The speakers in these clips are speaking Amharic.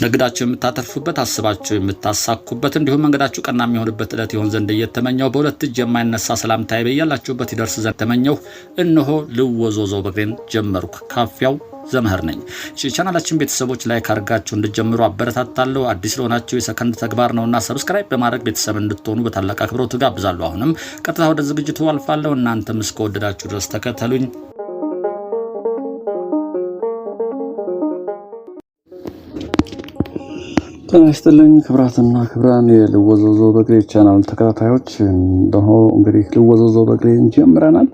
ነግዳችሁ የምታተርፉበት አስባችሁ የምታሳኩበት እንዲሁም መንገዳችሁ ቀና የሚሆንበት ዕለት ይሆን ዘንድ እየተመኘው በሁለት እጅ የማይነሳ ሰላምታ በያላችሁበት ይደርስ ዘንድ ተመኘው። እነሆ ልወዞዞ በግሬን ጀመርኩ። ካፊያው ዘመህር ነኝ። ቻናላችን ቤተሰቦች ላይክ አድርጋችሁ እንድትጀምሩ አበረታታለሁ። አዲስ ለሆናችሁ የሰከንድ ተግባር ነውና ሰብስክራይብ በማድረግ ቤተሰብ እንድትሆኑ በታላቅ አክብሮት ጋብዛለሁ። አሁንም ቀጥታ ወደ ዝግጅቱ አልፋለሁ። እናንተም እስከወደዳችሁ ድረስ ተከተሉኝ። ጤና ይስጥልኝ ክብራትና ክብራን የልወዞዞ በግሬ ቻናል ተከታታዮች፣ እንደሆ እንግዲህ ልወዞዞ በግሬን ጀምረናል።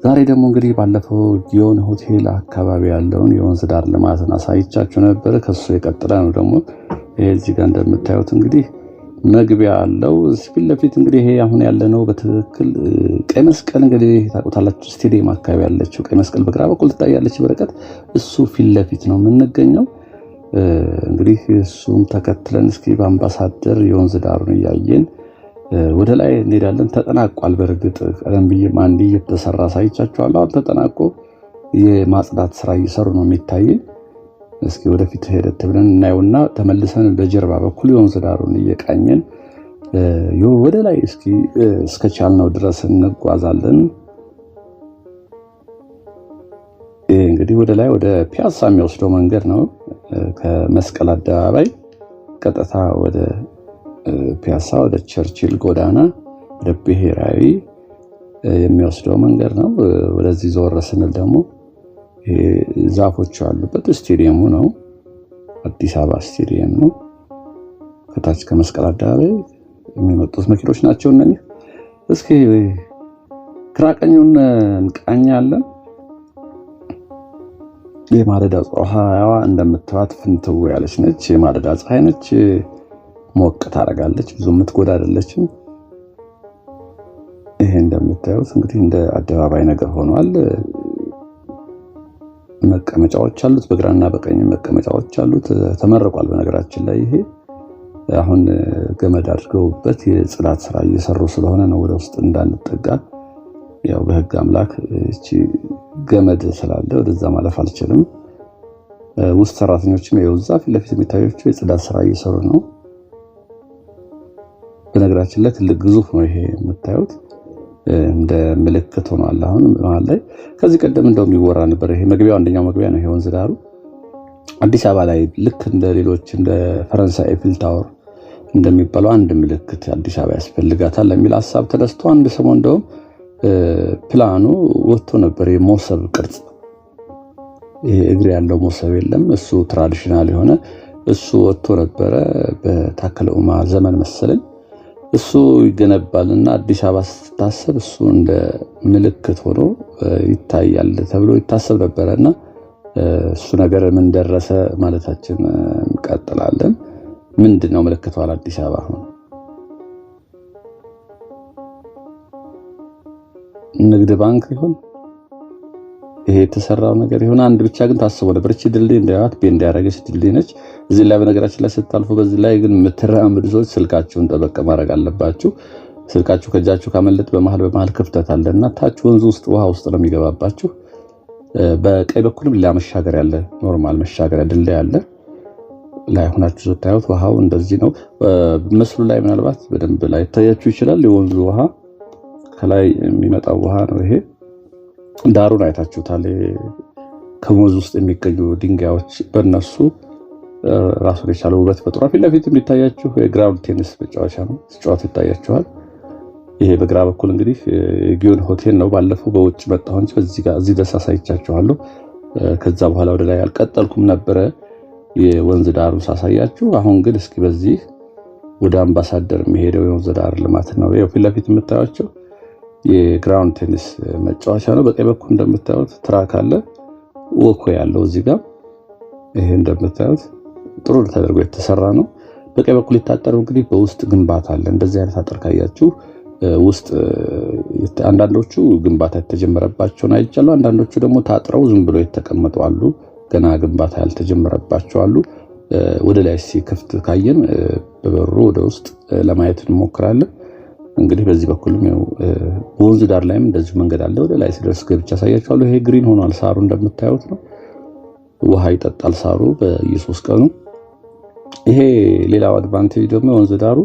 ዛሬ ደግሞ እንግዲህ ባለፈው ጊዮን ሆቴል አካባቢ ያለውን የወንዝ ዳር ልማትን አሳይቻችሁ ነበር። ከሱ የቀጠለ ነው ደግሞ ይሄ እዚህ ጋር እንደምታዩት እንግዲህ መግቢያ አለው። ፊት ለፊት እንግዲህ ይሄ አሁን ያለነው በትክክል ቀይ መስቀል እንግዲህ ታውቁታላችሁ፣ ስቴዲየም አካባቢ ያለችው ቀይ መስቀል በግራ በኩል ትታያለች በርቀት። እሱ ፊት ለፊት ነው የምንገኘው። እንግዲህ እሱን ተከትለን እስኪ በአምባሳደር የወንዝ ዳሩን እያየን ወደ ላይ እንሄዳለን። ተጠናቋል። በእርግጥ ቀደም ብዬም አንድ እየተሰራ ሳይቻችኋለሁ። አሁን ተጠናቆ የማጽዳት ስራ እየሰሩ ነው የሚታየኝ። እስኪ ወደፊት ሄደት ብለን እናየውና ተመልሰን በጀርባ በኩል የወንዝ ዳሩን እየቃኘን ወደ ላይ እስከቻልነው ድረስ እንጓዛለን። ይሄ እንግዲህ ወደ ላይ ወደ ፒያሳ የሚወስደው መንገድ ነው። ከመስቀል አደባባይ ቀጥታ ወደ ፒያሳ ወደ ቸርችል ጎዳና ወደ ብሔራዊ የሚወስደው መንገድ ነው። ወደዚህ ዞር ስንል ደግሞ ዛፎች ያሉበት ስቴዲየሙ ነው። አዲስ አበባ ስቴዲየም ነው። ከታች ከመስቀል አደባባይ የሚመጡት መኪኖች ናቸው እነዚህ። እስኪ ክራቀኙን እንቃኛለን። የማለዳ ፀሐይዋ እንደምትዋት ፍንትው ያለች ነች። የማለዳ ፀሐይ ነች። ሞቅ ታረጋለች። ብዙ የምትጎዳ አይደለችም። ይሄ እንደምታዩት እንግዲህ እንደ አደባባይ ነገር ሆኗል። መቀመጫዎች አሉት። በግራና በቀኝ መቀመጫዎች አሉት። ተመርቋል። በነገራችን ላይ ይሄ አሁን ገመድ አድርገውበት የጽዳት ስራ እየሰሩ ስለሆነ ነው ወደ ውስጥ እንዳንጠጋ። ያው በህግ አምላክ እቺ ገመድ ስላለ ወደዛ ማለፍ አልችልም። ውስጥ ሰራተኞችም የውዛ ፊት ለፊት የሚታዩት የጽዳት ስራ እየሰሩ ነው። በነገራችን ላይ ትልቅ ግዙፍ ነው ይሄ የምታዩት። እንደ ምልክት ሆኗል። አሁን መሀል ላይ ከዚህ ቀደም እንደውም ይወራ ነበር። ይሄ መግቢያው አንደኛው መግቢያ ነው። ይሄ ወንዝ ዳሩ አዲስ አበባ ላይ ልክ እንደ ሌሎች እንደ ፈረንሳይ ኤፍል ታወር እንደሚባለው አንድ ምልክት አዲስ አበባ ያስፈልጋታል የሚል ሐሳብ ተነስቶ አንድ ሰሞን እንደውም ፕላኑ ወጥቶ ነበር። የሞሰብ ቅርጽ ይሄ እግር ያለው ሞሰብ የለም፣ እሱ ትራዲሽናል የሆነ እሱ ወጥቶ ነበረ። በታከለ ኡማ ዘመን መሰለኝ እሱ ይገነባልና አዲስ አበባ ስታሰብ እሱ እንደ ምልክት ሆኖ ይታያል ተብሎ ይታሰብ ነበርና እሱ ነገር ምን ደረሰ ማለታችን እንቀጥላለን። ምንድነው ምልክቷ አዲስ አበባ አሁን? ንግድ ባንክ ይሁን ይሄ የተሰራው ነገር ይሁን አንድ ብቻ ግን ታስቦ ነበር። እቺ ድልድይ እንዳያት ቤንድ ያደረገች ድልድይ ነች። እዚህ ላይ በነገራችን ላይ ስታልፉ በዚህ ላይ ግን የምትራመዱ ሰዎች ስልካችሁን ጠበቅ ማድረግ አለባችሁ። ስልካችሁ ከእጃችሁ ካመለጥ በመሃል ክፍተት አለና ታች ወንዝ ውስጥ ውሃ ውስጥ ነው የሚገባባችሁ። በቀኝ በኩልም ሌላ መሻገሪያ አለ፣ ኖርማል መሻገሪያ ድልድይ አለ። ላይ ሆናችሁ ስታዩት ውሃው እንደዚህ ነው። ምስሉ ላይ ምናልባት በደንብ ላይ ታያችሁ ይችላል። የወንዙ ውሃ ከላይ የሚመጣው ውሃ ነው። ይሄ ዳሩን አይታችሁታል። ከወንዝ ውስጥ የሚገኙ ድንጋዮች በእነሱ ራሱን የቻለ ውበት ፈጥሯል። ፊት ለፊት የሚታያችሁ የግራውንድ ቴኒስ መጫወቻ ነው። ሲጫወት ይታያችኋል። ይሄ በግራ በኩል እንግዲህ ጊዮን ሆቴል ነው። ባለፈው በውጭ መጣሁ እንጂ እዚህ ድረስ አሳይቻችኋለሁ። ከዛ በኋላ ወደ ላይ አልቀጠልኩም ነበረ የወንዝ ዳሩን ሳሳያችሁ። አሁን ግን እስኪ በዚህ ወደ አምባሳደር የሚሄደው የወንዝ ዳር ልማት ነው። ይሄ ፊት ለፊት የምታዩቸው የግራውንድ ቴኒስ መጫወቻ ነው። በቀኝ በኩል እንደምታዩት ትራክ አለ፣ ወኮ ያለው እዚህ ጋር። ይሄ እንደምታዩት ጥሩ ተደርጎ የተሰራ ነው። በቀኝ በኩል የታጠረው እንግዲህ በውስጥ ግንባታ አለ። እንደዚህ አይነት አጥር ካያችሁ ውስጥ አንዳንዶቹ ግንባታ የተጀመረባቸውን አይቻለሁ። አንዳንዶቹ ደግሞ ታጥረው ዝም ብሎ የተቀመጡ አሉ። ገና ግንባታ ያልተጀመረባቸው አሉ። ወደ ላይ ሲከፍት ካየን በበሩ ወደ ውስጥ ለማየት እንሞክራለን። እንግዲህ በዚህ በኩልም ያው ወንዝ ዳር ላይም እንደዚህ መንገድ አለ። ወደ ላይ ሲደርስ ገብቻ ያሳያችኋለሁ። ይሄ ግሪን ሆኗል። ሳሩ እንደምታዩት ነው። ውሃ ይጠጣል ሳሩ በየሶስት ቀኑ። ይሄ ሌላው አድቫንቴጅ ደግሞ ወንዝ ዳሩ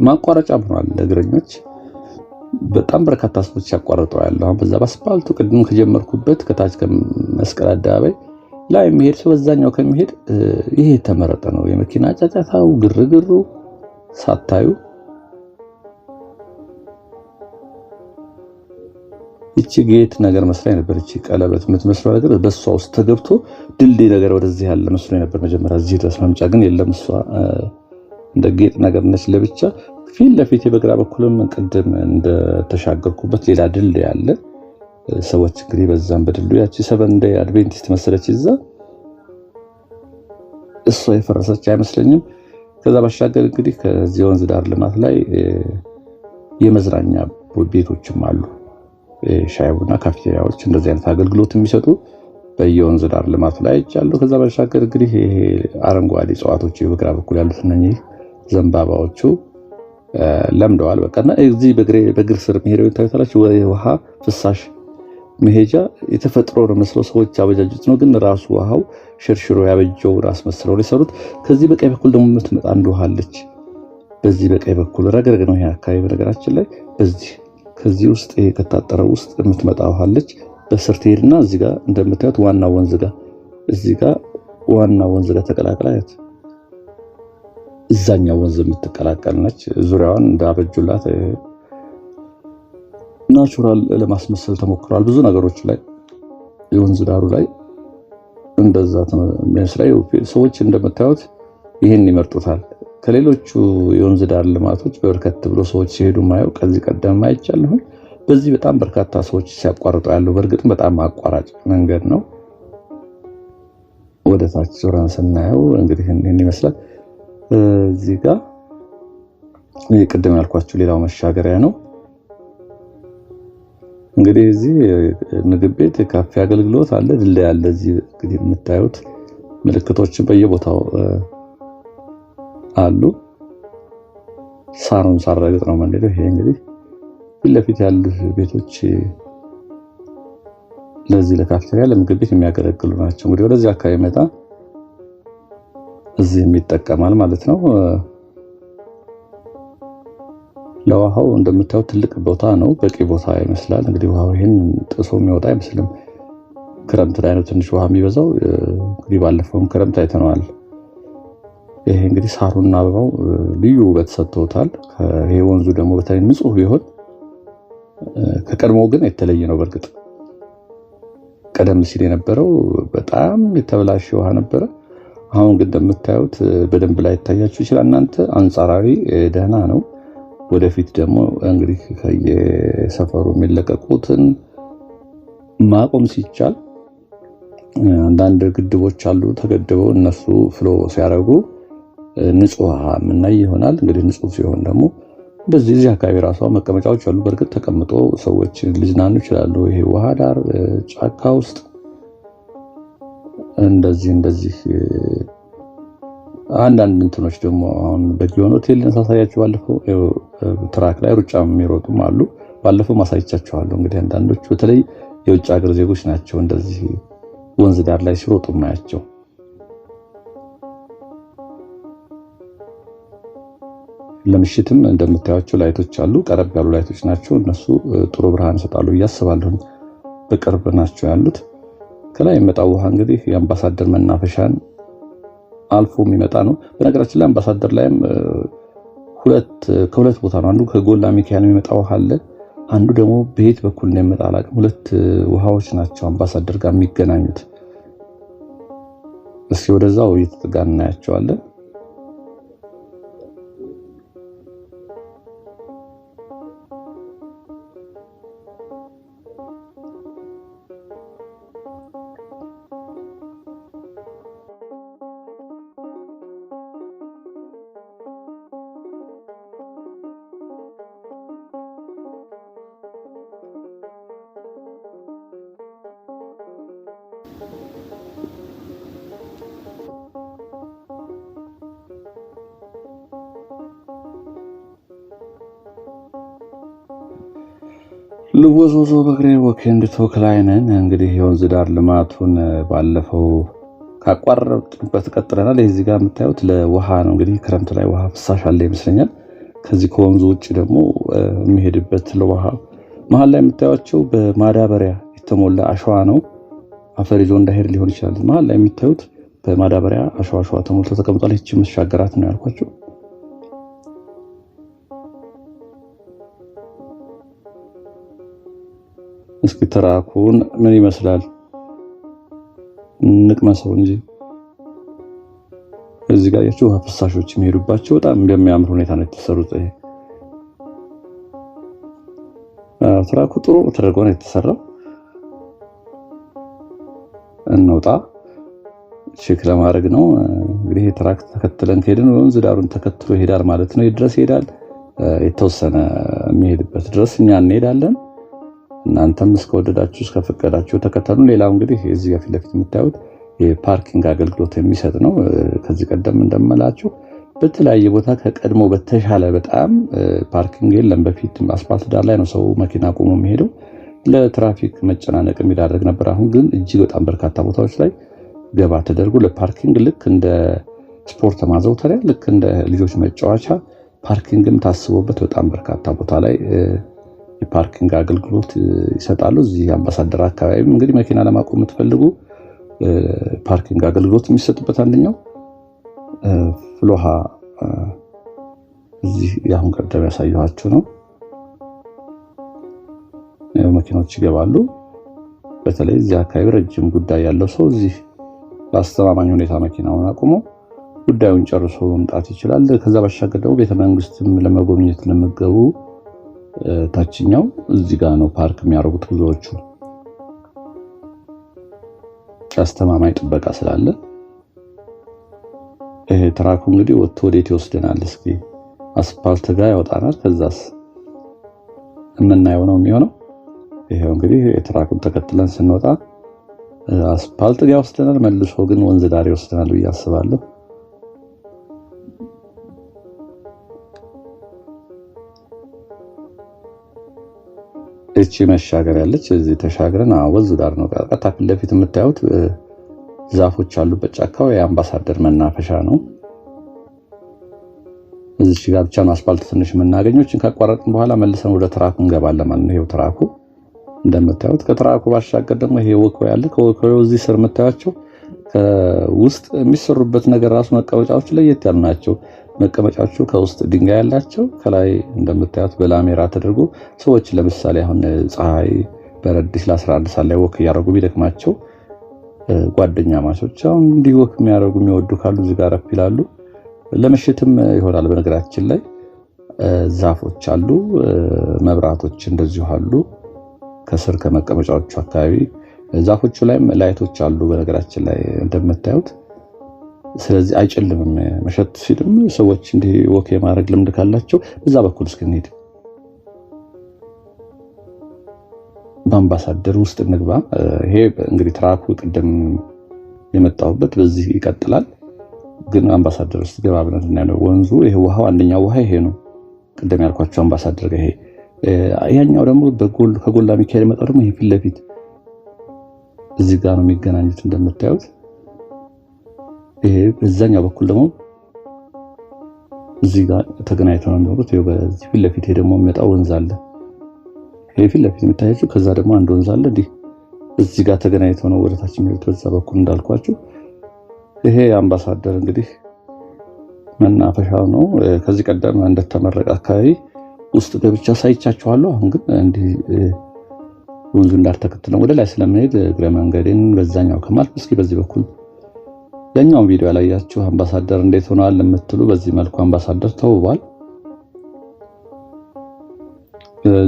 ማቋረጫ ሆኗል ለእግረኞች። በጣም በርካታ ሰዎች ያቋርጠው ያለው አሁን በዛ በአስፋልቱ ቅድም ከጀመርኩበት ከታች ከመስቀል አደባባይ ላይ የሚሄድ ሰው በዛኛው ከሚሄድ ይሄ የተመረጠ ነው። የመኪና ጫጫታው፣ ግርግሩ ሳታዩ እቺ ጌት ነገር መስራይ ነበር። እቺ ቀለበት የምትመስለው ነገር በሷ ውስጥ ተገብቶ ድልድይ ነገር ወደዚህ ያለ መስሎ ነበር መጀመሪያ። እዚህ ድረስ መምጫ ግን የለም። እሷ እንደ ጌጥ ነገር ነች ለብቻ። ፊት ለፊት በግራ በኩልም ቅድም እንደተሻገርኩበት ሌላ ድልድይ አለ። ሰዎች እንግዲህ በዛም በድልድዩ ያቺ ሰቨን ዴይ አድቬንቲስት መሰለች እዛ። እሷ የፈረሰች አይመስለኝም። ከዛ ባሻገር እንግዲህ ከዚህ ወንዝ ዳር ልማት ላይ የመዝናኛ ቤቶችም አሉ። ሻይ ቡና ካፌቴሪያዎች እንደዚህ አይነት አገልግሎት የሚሰጡ በየወንዝ ዳር ልማት ላይ ይቻላል። ከዛ ባሻገር እንግዲህ ይሄ አረንጓዴ እጽዋቶች በግራ በኩል ያሉት እነኚህ ዘንባባዎቹ ለምደዋል። በቃና እዚህ በእግር ስር መሄደው ታይታላችሁ። ውሃ ፍሳሽ መሄጃ የተፈጥሮ ነው መስሎ ሰዎች አበጃጁት ነው፣ ግን ራሱ ውሃው ሽርሽሮ ያበጀው ራስ መስለው ሊሰሩት። ከዚህ በቀኝ በኩል ደግሞ የምትመጣ አንድ ውሃ አለች። በዚህ በቀኝ በኩል ረግረግ ነው ይሄ አካባቢ በነገራችን ላይ። ከዚህ ውስጥ ይሄ ከታጠረው ውስጥ የምትመጣ ውሃ አለች። በስር ትሄድና እዚህ ጋር እንደምታዩት ዋና ወንዝ ጋር እዚህ ጋር ዋና ወንዝ ጋር ተቀላቅላያት እዛኛው ወንዝ የምትቀላቀል ነች። ዙሪያዋን እንዳበጁላት ናቹራል ለማስመሰል ተሞክሯል። ብዙ ነገሮች ላይ የወንዝ ዳሩ ላይ እንደዛ የሚያስራዩ ሰዎች እንደምታዩት ይሄን ይመርጡታል። ከሌሎቹ የወንዝ ዳር ልማቶች በርከት ብሎ ሰዎች ሲሄዱ ማየው ከዚህ ቀደም አይቻለሁ። በዚህ በጣም በርካታ ሰዎች ሲያቋርጡ ያለው በእርግጥም በጣም አቋራጭ መንገድ ነው። ወደ ታች ዞራን ስናየው እንግዲህ ይሄን ይመስላል። እዚህ ጋር ቅድም ያልኳችሁ ሌላው መሻገሪያ ነው። እንግዲህ እዚህ ምግብ ቤት፣ ካፌ አገልግሎት አለ፣ ድልድይ አለ። እዚህ እንግዲህ የምታዩት ምልክቶችን በየቦታው አሉ። ሳሩን ሳረግጥ ነው ማለት ነው። ይሄ እንግዲህ ፊት ለፊት ያሉት ቤቶች ለዚህ ለካፌቴሪያ ለምግብ ቤት የሚያገለግሉ ናቸው። እንግዲህ ወደዚህ አካባቢ መጣ እዚህ የሚጠቀማል ማለት ነው። ለውሃው እንደምታዩት ትልቅ ቦታ ነው፣ በቂ ቦታ ይመስላል። እንግዲህ ውሃው ይሄን ጥሶ የሚወጣ አይመስልም። ክረምት ላይ ነው ትንሽ ውሃ የሚበዛው። እንግዲህ ባለፈውም ክረምት አይተነዋል። ይሄ እንግዲህ ሳሩና አበባው ልዩ ውበት ሰጥተውታል። ይሄ ወንዙ ደግሞ በተለይ ንጹህ ቢሆን ከቀድሞው ግን የተለየ ነው። በእርግጥ ቀደም ሲል የነበረው በጣም የተበላሸ ውሃ ነበረ። አሁን ግን እንደምታዩት በደንብ ላይ ይታያችሁ ይችላል እናንተ አንጻራዊ ደህና ነው። ወደፊት ደግሞ እንግዲህ ከየሰፈሩ የሚለቀቁትን ማቆም ሲቻል አንዳንድ ግድቦች አሉ ተገድበው እነሱ ፍሎ ሲያደርጉ ንጹህ ውሃ የምናይ ይሆናል። እንግዲህ ንጹህ ሲሆን ደግሞ በዚህ አካባቢ ራሷ መቀመጫዎች አሉ። በእርግጥ ተቀምጦ ሰዎች ሊዝናኑ ይችላሉ። ይሄ ውሃ ዳር ጫካ ውስጥ እንደዚህ አንዳንድ እንትኖች ደግሞ አሁን በጊዮን ሆቴል ሳሳያችሁ ባለፈው ትራክ ላይ ሩጫ የሚሮጡም አሉ። ባለፈው ማሳይቻችኋለሁ። እንግዲህ አንዳንዶቹ በተለይ የውጭ ሀገር ዜጎች ናቸው እንደዚህ ወንዝ ዳር ላይ ሲሮጡ ማያቸው። ለምሽትም እንደምታዩቸው ላይቶች አሉ። ቀረብ ያሉ ላይቶች ናቸው። እነሱ ጥሩ ብርሃን ይሰጣሉ እያስባለሁ። በቅርብ ናቸው ያሉት። ከላይ የመጣው ውሃ እንግዲህ የአምባሳደር መናፈሻን አልፎ የሚመጣ ነው። በነገራችን ላይ አምባሳደር ላይም ከሁለት ቦታ ነው። አንዱ ከጎላ ሚካኤል የሚመጣ ውሃ አለ። አንዱ ደግሞ በየት በኩል እንደሚመጣ አላውቅም። ሁለት ውሃዎች ናቸው አምባሳደር ጋር የሚገናኙት። እስኪ ወደዛው እየተጠጋን እናያቸዋለን። ልወዞዞ በእግሬ ወኬንድ ቶክ ላይ ነን። እንግዲህ የወንዝ ዳር ልማቱን ባለፈው ካቋረጥንበት ቀጥለናል። እዚህ ጋር የምታዩት ለውሃ ነው እንግዲህ ክረምት ላይ ውሃ ፍሳሽ አለ ይመስለኛል። ከዚህ ከወንዙ ውጭ ደግሞ የሚሄድበት ለውሃ መሀል ላይ የምታዩቸው በማዳበሪያ የተሞላ አሸዋ ነው። አፈር ይዞ እንዳይሄድ ሊሆን ይችላል። መሀል ላይ የምታዩት በማዳበሪያ አሸዋ ተሞልቶ ተቀምጧል። ይህች መሻገራት ነው ያልኳቸው። እስኪ ትራኩን ምን ይመስላል እንቅመሰው እንጂ እዚህ ጋር ያቸው ውሃ ፍሳሾች የሚሄዱባቸው በጣም በሚያምር ሁኔታ ነው የተሰሩት። ይሄ ትራኩ ጥሩ ተደርጎ ነው የተሰራው። እንውጣ ቼክ ለማድረግ ነው እንግዲህ። ትራክ ተከትለን ከሄድን ወንዝ ዳሩን ተከትሎ ይሄዳል ማለት ነው። ድረስ ይሄዳል። የተወሰነ የሚሄድበት ድረስ እኛ እንሄዳለን። እናንተም እስከወደዳችሁ እስከፈቀዳችሁ ተከተሉ። ሌላው እንግዲህ እዚህ ጋር ፊት ለፊት የምታዩት የፓርኪንግ አገልግሎት የሚሰጥ ነው። ከዚህ ቀደም እንደምላችሁ በተለያየ ቦታ ከቀድሞ በተሻለ በጣም ፓርኪንግ የለም። በፊት አስፋልት ዳር ላይ ነው ሰው መኪና ቆሞ የሚሄደው፣ ለትራፊክ መጨናነቅ የሚዳረግ ነበር። አሁን ግን እጅግ በጣም በርካታ ቦታዎች ላይ ገባ ተደርጎ ለፓርኪንግ ልክ እንደ ስፖርት ማዘውተሪያ፣ ልክ እንደ ልጆች መጫወቻ ፓርኪንግም ታስቦበት በጣም በርካታ ቦታ ላይ የፓርኪንግ አገልግሎት ይሰጣሉ። እዚህ አምባሳደር አካባቢ እንግዲህ መኪና ለማቆም የምትፈልጉ ፓርኪንግ አገልግሎት የሚሰጥበት አንደኛው ፍሎሃ እዚህ ያሁን ቀደም ያሳየኋችሁ ነው። መኪኖች ይገባሉ። በተለይ እዚህ አካባቢ ረጅም ጉዳይ ያለው ሰው እዚህ በአስተማማኝ ሁኔታ መኪናውን አቁሞ ጉዳዩን ጨርሶ መምጣት ይችላል። ከዛ ባሻገር ደግሞ ቤተመንግስትም ለመጎብኘት ለመገቡ ታችኛው እዚህ ጋር ነው ፓርክ የሚያደርጉት ብዙዎቹ። አስተማማኝ ጥበቃ ስላለ ይሄ ትራኩ እንግዲህ ወጥቶ ወዴት ይወስደናል? እስኪ አስፓልት ጋር ያወጣናል። ከዛስ የምናየው ነው የሚሆነው። ይሄው እንግዲህ የትራኩን ተከትለን ስንወጣ አስፓልት ጋር ይወስደናል። መልሶ ግን ወንዝ ዳር ይወስደናል ብዬ አስባለሁ። እቺ መሻገር ያለች እዚህ ተሻግረን ወንዝ ዳር ነው። ቀጥታ ፊት ለፊት የምታዩት ዛፎች አሉበት ጫካው የአምባሳደር መናፈሻ ነው። እዚህ ጋር ብቻ ነው አስፋልት ትንሽ የምናገኘው። እቺን ካቋረጥን በኋላ መልሰን ወደ ትራኩ እንገባለን ማለት ነው። ይሄው ትራኩ እንደምታዩት። ከትራኩ ባሻገር ደግሞ ይሄ ወክወ ያለ ከወክወው እዚህ ስር የምታዩቸው ከውስጥ የሚሰሩበት ነገር ራሱ መቀመጫዎቹ ለየት ያሉ ናቸው። መቀመጫዎቹ ከውስጥ ድንጋይ ያላቸው፣ ከላይ እንደምታዩት በላሜራ ተደርጎ ሰዎች ለምሳሌ አሁን ፀሐይ በረድ ሲል 11 ሰዓት ላይ ወክ እያደረጉ ቢደክማቸው ጓደኛ ማቾች አሁን እንዲህ ወክ የሚያደርጉ የሚወዱ ካሉ እዚህ ጋር ረፍ ይላሉ። ለምሽትም ይሆናል። በነገራችን ላይ ዛፎች አሉ፣ መብራቶች እንደዚሁ አሉ። ከስር ከመቀመጫዎቹ አካባቢ ዛፎቹ ላይም ላይቶች አሉ በነገራችን ላይ እንደምታዩት። ስለዚህ አይጨልምም። መሸት ሲልም ሰዎች እንዲህ ወክ የማድረግ ልምድ ካላቸው በዛ በኩል እስክንሄድ በአምባሳደር ውስጥ እንግባ። ይሄ እንግዲህ ትራኩ ቅድም የመጣሁበት በዚህ ይቀጥላል። ግን አምባሳደር ውስጥ ገባ ብለን እናያለን። ወንዙ ይሄ ውሃው አንደኛው ውሃ ይሄ ነው ቅድም ያልኳቸው አምባሳደር ጋር። ይሄ ያኛው ደግሞ ከጎላ ሚካኤል መጣው ደግሞ ይሄ ፊት ለፊት እዚህ ጋር ነው የሚገናኙት እንደምታዩት። ይሄ በዛኛው በኩል ደግሞ እዚህ ጋር ተገናኝተው ነው የሚወሩት። ይሄ በዚህ ፊት ለፊት ይሄ ደግሞ የሚመጣው ወንዝ አለ። ይሄ ፊት ለፊት የምታያችሁ ከዛ ደግሞ አንድ ወንዝ አለ። እዚህ ጋር ተገናኝተው ነው ወደታች የሚወሩት በዛ በኩል እንዳልኳችሁ። ይሄ አምባሳደር እንግዲህ መናፈሻው ነው። ከዚህ ቀደም እንደተመረቀ አካባቢ ውስጥ ገብቻ ሳይቻችኋለሁ። አሁን ግን እንዲህ ወንዙ እንዳልተከተለ ወደ ላይ ስለምንሄድ እግረ መንገዴን በዛኛው ከማልፍ እስኪ በዚህ በኩል ለኛው ቪዲዮ ያላያችሁ አምባሳደር እንዴት ሆኗል ለምትሉ በዚህ መልኩ አምባሳደር ተውቧል።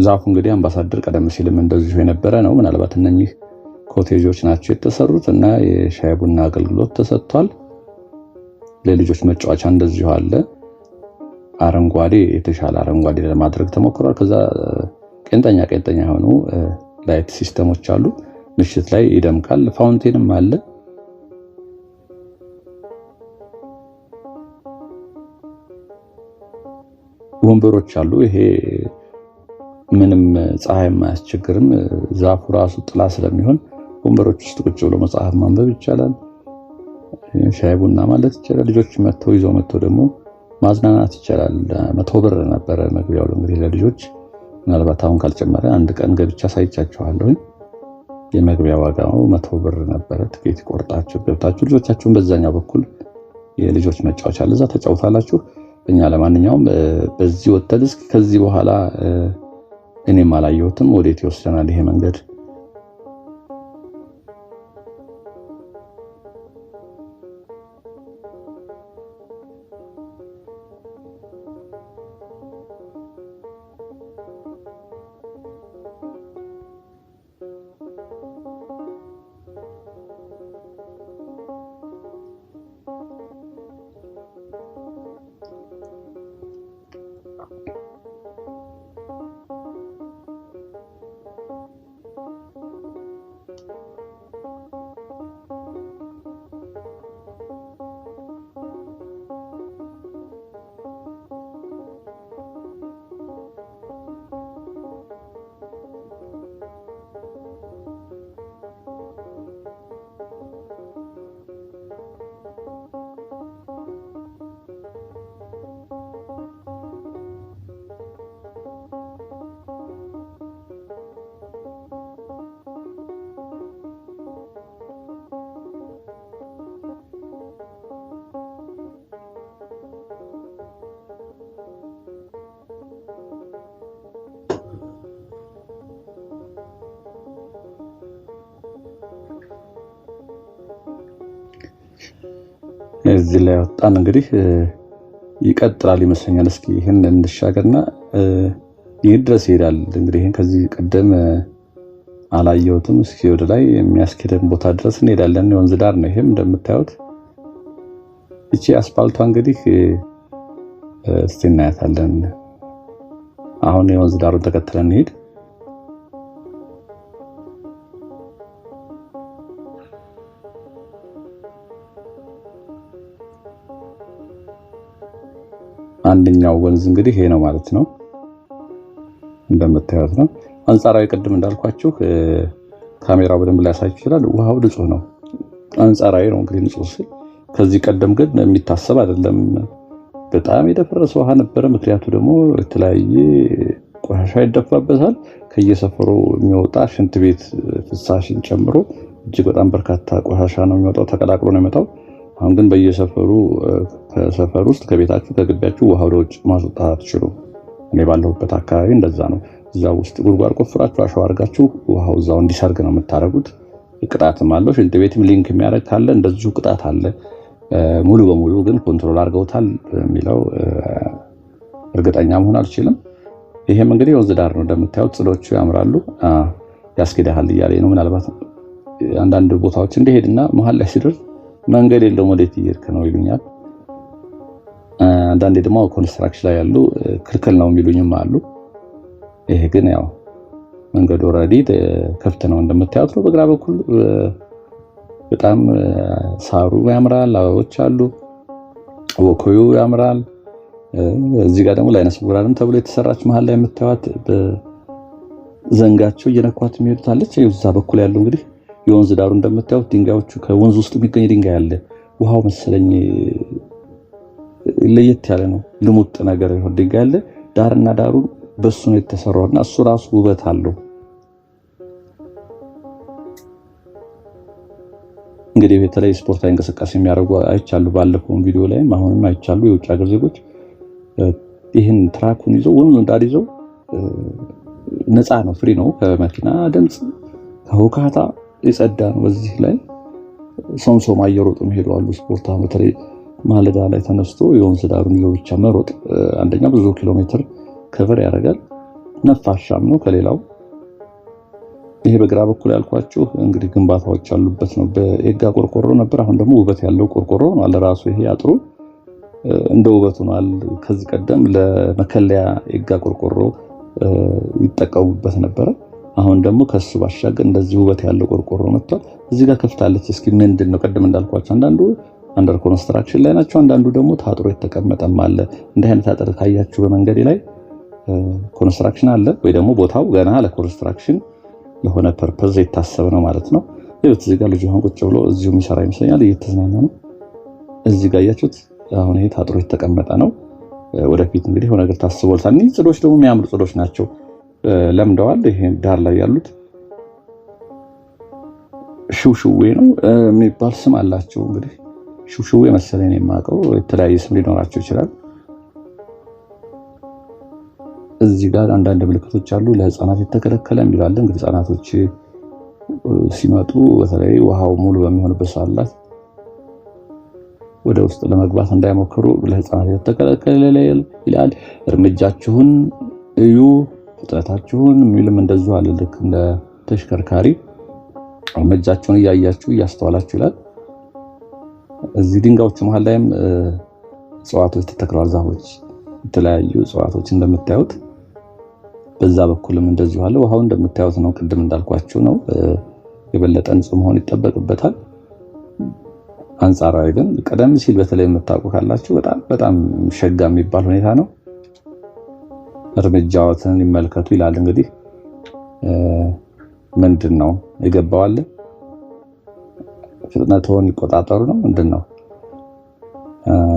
ዛፉ እንግዲህ አምባሳደር ቀደም ሲልም እንደዚሁ የነበረ ነው። ምናልባት እነኚህ ኮቴጆች ናቸው የተሰሩት እና የሻይ ቡና አገልግሎት ተሰጥቷል። ለልጆች መጫወቻ እንደዚሁ አለ። አረንጓዴ የተሻለ አረንጓዴ ለማድረግ ተሞክሯል። ከዛ ቄንጠኛ የሆኑ ላይት ሲስተሞች አሉ። ምሽት ላይ ይደምቃል። ፋውንቴንም አለ። ወንበሮች አሉ። ይሄ ምንም ፀሐይም አያስቸግርም። ዛፉ ራሱ ጥላ ስለሚሆን ወንበሮች ውስጥ ቁጭ ብሎ መጽሐፍ ማንበብ ይቻላል። ሻይ ቡና ማለት ይችላል። ልጆች ይዞ መጥተው ደግሞ ማዝናናት ይችላል። 100 ብር ነበረ መግቢያው እንግዲህ ለልጆች። ምናልባት አሁን ካልጨመረ አንድ ቀን ገብቻ ሳይቻችኋለሁ። የመግቢያ ዋጋው 100 ብር ነበረ። ትኬት ቆርጣችሁ ገብታችሁ ልጆቻችሁን በዛኛው በኩል የልጆች መጫወቻ አለ፣ እዛ ተጫውታላችሁ። እኛ ለማንኛውም በዚህ ወተን እስኪ ከዚህ በኋላ እኔም አላየሁትም ወዴት ይወስደናል ይሄ መንገድ? እዚህ ላይ ወጣን እንግዲህ ይቀጥላል ይመስለኛል። እስኪ ይሄን እንሻገርና ይህ ድረስ ይሄዳል። እንግዲህ ይሄን ከዚህ ቀደም አላየሁትም። እስኪ ወደ ላይ የሚያስኬደን ቦታ ድረስ እንሄዳለን። የወንዝ ዳር ነው ይሄም እንደምታዩት። እቺ አስፋልቷ እንግዲህ እስቲ እናያታለን። አሁን የወንዝ ዳሩን ተከትለን እንሄድ። አንደኛው ወንዝ እንግዲህ ይሄ ነው ማለት ነው። እንደምታዩት ነው። አንጻራዊ ቅድም እንዳልኳችሁ ካሜራው በደንብ ሊያሳይ ይችላል። ውሃው ንጹህ ነው። አንጻራዊ ነው እንግዲህ ንጹህ ሲል፣ ከዚህ ቀደም ግን የሚታሰብ አይደለም። በጣም የደፈረሰ ውሃ ነበረ። ምክንያቱ ደግሞ የተለያየ ቆሻሻ ይደፋበታል። ከየሰፈሩ የሚወጣ ሽንት ቤት ፍሳሽን ጨምሮ እጅግ በጣም በርካታ ቆሻሻ ነው የሚወጣው፣ ተቀላቅሎ ነው የሚወጣው። አሁን ግን በየሰፈሩ ከሰፈር ውስጥ ከቤታችሁ ከግቢያችሁ ውሃ ወደ ውጭ ማስወጣት አትችሉም። እኔ ባለሁበት አካባቢ እንደዛ ነው። እዛው ውስጥ ጉድጓድ ቆፍራችሁ አሸዋ አድርጋችሁ ውሃው እዛው እንዲሰርግ ነው የምታደርጉት። ቅጣትም አለው። ሽንት ቤትም ሊንክ የሚያደርግ ካለ እንደዚሁ ቅጣት አለ። ሙሉ በሙሉ ግን ኮንትሮል አድርገውታል የሚለው እርግጠኛ መሆን አልችልም። ይሄም እንግዲህ ወንዝ ዳር ነው እንደምታዩት። ጽዶቹ ያምራሉ። ያስኬዳል እያለኝ ነው። ምናልባት አንዳንድ ቦታዎች እንደሄድና መሀል ላይ ሲደርስ መንገድ የለውም ወዴት እየሄድክ ነው ይሉኛል። አንዳንዴ ደግሞ ኮንስትራክሽን ላይ ያሉ ክልክል ነው የሚሉኝም አሉ። ይሄ ግን ያው መንገዱ ኦልሬዲ ክፍት ነው እንደምታዩት ነው። በግራ በኩል በጣም ሳሩ ያምራል፣ አበቦች አሉ፣ ወኮዩ ያምራል። እዚህ ጋር ደግሞ ለዓይነ ስውራንም ተብሎ የተሰራች መሀል ላይ የምታዩት በዘንጋቸው እየነኳት የሚሄዱት አለች። እዛ በኩል ያለው እንግዲህ የወንዝ ዳሩ እንደምታዩት ድንጋዮቹ ከወንዝ ውስጥ የሚገኝ ድንጋይ አለ። ውሃው መሰለኝ ለየት ያለ ነው። ልሙጥ ነገር ይሆን ድንጋይ አለ። ዳርና ዳሩ በሱ ነው የተሰራውና እሱ ራሱ ውበት አለው። እንግዲህ በተለይ ስፖርታዊ እንቅስቃሴ የሚያደርጉ አይቻሉ። ባለፈው ቪዲዮ ላይም አሁንም አይቻሉ። የውጭ ሀገር ዜጎች ይህን ትራኩን ይዘው ወንዙን ዳር ይዘው ነፃ ነው፣ ፍሪ ነው፣ ከመኪና ድምፅ ከሁካታ የጸዳ ነው። በዚህ ላይ ሶምሶማ እየሮጡ የሚሄዱ አሉ። ስፖርት በተለይ ማለዳ ላይ ተነስቶ የወንዝ ዳሩን ይዞ ብቻ መሮጥ አንደኛ ብዙ ኪሎ ሜትር ከቨር ያደርጋል። ነፋሻም ነው ከሌላው። ይሄ በግራ በኩል ያልኳችሁ እንግዲህ ግንባታዎች ያሉበት ነው። በኤጋ ቆርቆሮ ነበር። አሁን ደግሞ ውበት ያለው ቆርቆሮ ነው አለ ራሱ። ይሄ አጥሩ እንደ ውበቱ ነው። ከዚህ ቀደም ለመከለያ ኤጋ ቆርቆሮ ይጠቀሙበት ነበረ። አሁን ደግሞ ከሱ ባሻገር እንደዚህ ውበት ያለው ቆርቆሮ መጥቷል። እዚህ ጋር ከፍታለች። እስኪ ምንድን ነው? ቀደም እንዳልኳችሁ አንዳንዱ አንደር ኮንስትራክሽን ላይ ናቸው፣ አንዳንዱ ደግሞ ታጥሮ የተቀመጠም አለ። እንዲህ አይነት አጥር ካያችሁ በመንገድ ላይ ኮንስትራክሽን አለ ወይ ደግሞ ቦታው ገና ለኮንስትራክሽን ለሆነ ፐርፐዝ የታሰበ ነው ማለት ነው። ይኸው እዚህ ጋር ልጅ ሆን ቁጭ ብሎ እዚሁ የሚሰራ ይመስለኛል፣ እየተዝናና ነው። እዚህ ጋር ያያችሁት አሁን ይሄ ታጥሮ የተቀመጠ ነው። ወደፊት እንግዲህ ሆነ ነገር ታስቦልታል። እነዚህ ጽዶች ደግሞ የሚያምሩ ጽዶች ናቸው። ለምደዋል። ይሄ ዳር ላይ ያሉት ሹሹዌ ነው የሚባል ስም አላቸው። እንግዲህ ሹሹዌ መሰለኝ የማውቀው፣ የተለያየ ስም ሊኖራቸው ይችላል። እዚህ ጋር አንዳንድ ምልክቶች አሉ። ለህፃናት የተከለከለ የሚላል። እንግዲህ ህፃናቶች ሲመጡ በተለይ ውሃው ሙሉ በሚሆንበት ሰዓት ወደ ውስጥ ለመግባት እንዳይሞክሩ ለህፃናት የተከለከለ ይላል። እርምጃችሁን እዩ፣ ፍጥነታችሁን የሚልም እንደዚሁ አለ። ልክ እንደ ተሽከርካሪ እርምጃችሁን እያያችሁ እያስተዋላችሁ ይላል። እዚህ ድንጋዮቹ መሃል ላይም እጽዋቶች ተተክለዋል። ዛፎች፣ የተለያዩ እጽዋቶች እንደምታዩት በዛ በኩልም እንደዚሁ አለ። ውሃው እንደምታዩት ነው። ቅድም እንዳልኳችሁ ነው። የበለጠ ንጹህ መሆን ይጠበቅበታል። አንጻራዊ ግን ቀደም ሲል በተለይ የምታውቁ ካላችሁ በጣም ሸጋ የሚባል ሁኔታ ነው። እርምጃዎትን ይመልከቱ ይላል። እንግዲህ ምንድነው የገባዋል? ፍጥነትዎን ይቆጣጠሩ ነው ምንድነው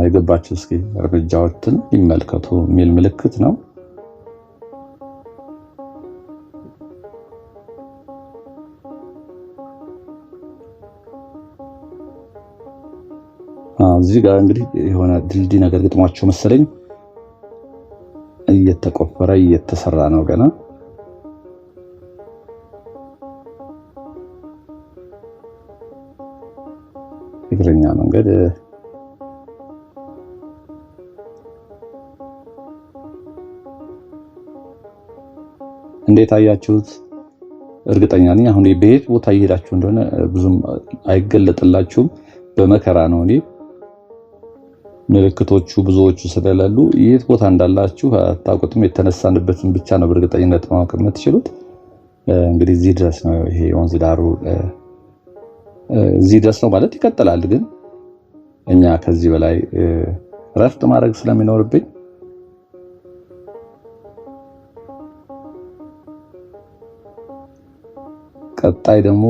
የገባችሁ? እስኪ እርምጃዎትን ይመልከቱ የሚል ምልክት ነው። እዚህ ጋር እንግዲህ የሆነ ድልድይ ነገር ግጥሟቸው መሰለኝ እየተቆፈረ እየተሰራ ነው ገና። እግረኛ መንገድ እንዴት አያችሁት? እርግጠኛ ነኝ አሁን በየት ቦታ እየሄዳችሁ እንደሆነ ብዙም አይገለጥላችሁም። በመከራ ነው። እኔ ምልክቶቹ ብዙዎቹ ስለሌሉ የት ቦታ እንዳላችሁ አታውቁትም። የተነሳንበትን ብቻ ነው በእርግጠኝነት ማወቅ የምትችሉት። እንግዲህ እዚህ ድረስ ነው። ይሄ ወንዝ ዳሩ እዚህ ድረስ ነው ማለት ይቀጥላል። ግን እኛ ከዚህ በላይ ረፍት ማድረግ ስለሚኖርብኝ ቀጣይ ደግሞ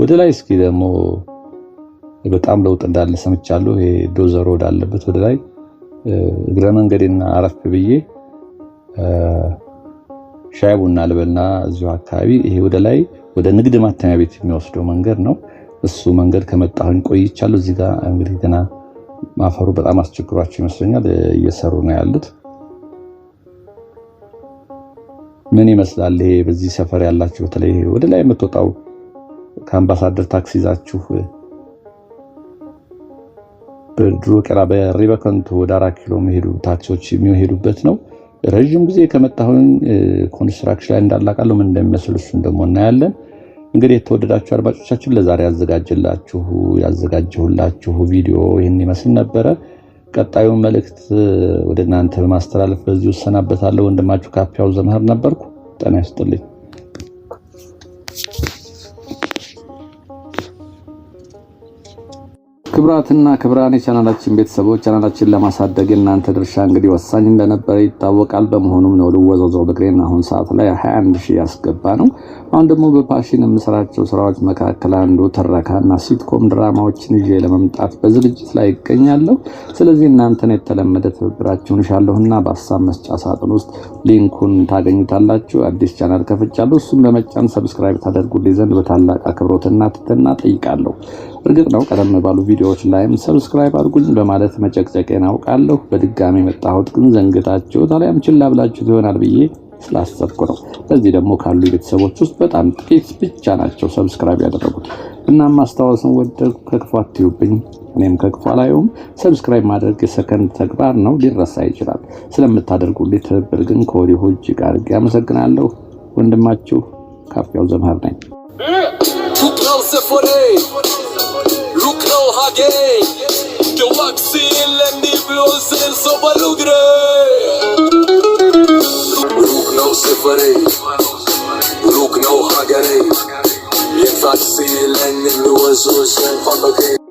ወደ ላይ እስኪ ደግሞ በጣም ለውጥ እንዳለ ሰምቻለሁ። ይሄ ዶዘር ሮድ አለበት ወደ ላይ እግረ መንገዴና አረፍ ብዬ ሻይ ቡና ልበልና እዚሁ አካባቢ ይሄ ወደ ላይ ወደ ንግድ ማተሚያ ቤት የሚወስደው መንገድ ነው። እሱ መንገድ ከመጣሁኝ ቆይቻለሁ። እዚህ ጋር እንግዲህ ገና ማፈሩ በጣም አስቸግሯቸው ይመስለኛል። እየሰሩ ነው ያሉት። ምን ይመስላል ይሄ? በዚህ ሰፈር ያላችሁ በተለይ ወደ ላይ የምትወጣው ከአምባሳደር ታክሲ ይዛችሁ በድሮ ቀራ በሪበከንቱ ወደ 4 ኪሎ መሄዱ ታክሲዎች የሚሄዱበት ነው። ረጅም ጊዜ ከመጣሁኝ ኮንስትራክሽን ላይ እንዳላቃለው ምን እንደሚመስል እሱን ደግሞ እናያለን። እንግዲህ የተወደዳችሁ አድማጮቻችን ለዛሬ ያዘጋጀሁላችሁ ቪዲዮ ይህን ይመስል ነበረ። ቀጣዩን መልእክት ወደ እናንተ በማስተላለፍ በዚህ ወሰናበታለሁ። ወንድማችሁ ካፒያው ዘመህር ነበርኩ። ጤና ይስጥልኝ። ክብራትና ክብራን የቻናላችን ቤተሰቦች ቻናላችን ለማሳደግ እናንተ ድርሻ እንግዲህ ወሳኝ እንደነበረ ይታወቃል። በመሆኑም ነው ልወዘውዘው በግሬን አሁን ሰዓት ላይ 21000 ያስገባ ነው። አሁን ደግሞ በፓሽን የምሰራቸው ስራዎች መካከል አንዱ ትረካና ሲትኮም ድራማዎችን ይዤ ለመምጣት በዝግጅት ላይ ይገኛለሁ። ስለዚህ እናንተን የተለመደ ትብብራችሁን እሻለሁና በሀሳብ መስጫ ሳጥን ውስጥ ሊንኩን ታገኙታላችሁ። አዲስ ቻናል ከፍቻለሁ። እሱን በመጫን ሰብስክራይብ ታደርጉልኝ ዘንድ በታላቅ አክብሮትና ትህትና ጠይቃለሁ። እርግጥ ነው ቀደም ባሉ ቪዲዮዎች ላይም ሰብስክራይብ አድርጉኝ በማለት መጨቅጨቄን አውቃለሁ። በድጋሚ መጣሁት ግን ዘንግታችሁ ታዲያም ችላ ብላችሁ ይሆናል ብዬ ስላሰብኩ ነው። ለዚህ ደግሞ ካሉ ቤተሰቦች ውስጥ በጣም ጥቂት ብቻ ናቸው ሰብስክራይብ ያደረጉት። እናም ማስታወስን ወደድኩ፣ ከክፉ አትዩብኝ። እኔም ከክፉ አላየውም። ሰብስክራይብ ማድረግ የሰከንድ ተግባር ነው፣ ሊረሳ ይችላል። ስለምታደርጉልኝ ትብብር ግን ከወዲሁ እጅግ አድርጌ አመሰግናለሁ። ወንድማችሁ ካፒያው ዘመህር ነኝ። Look no hagare, yen faksilen ni was so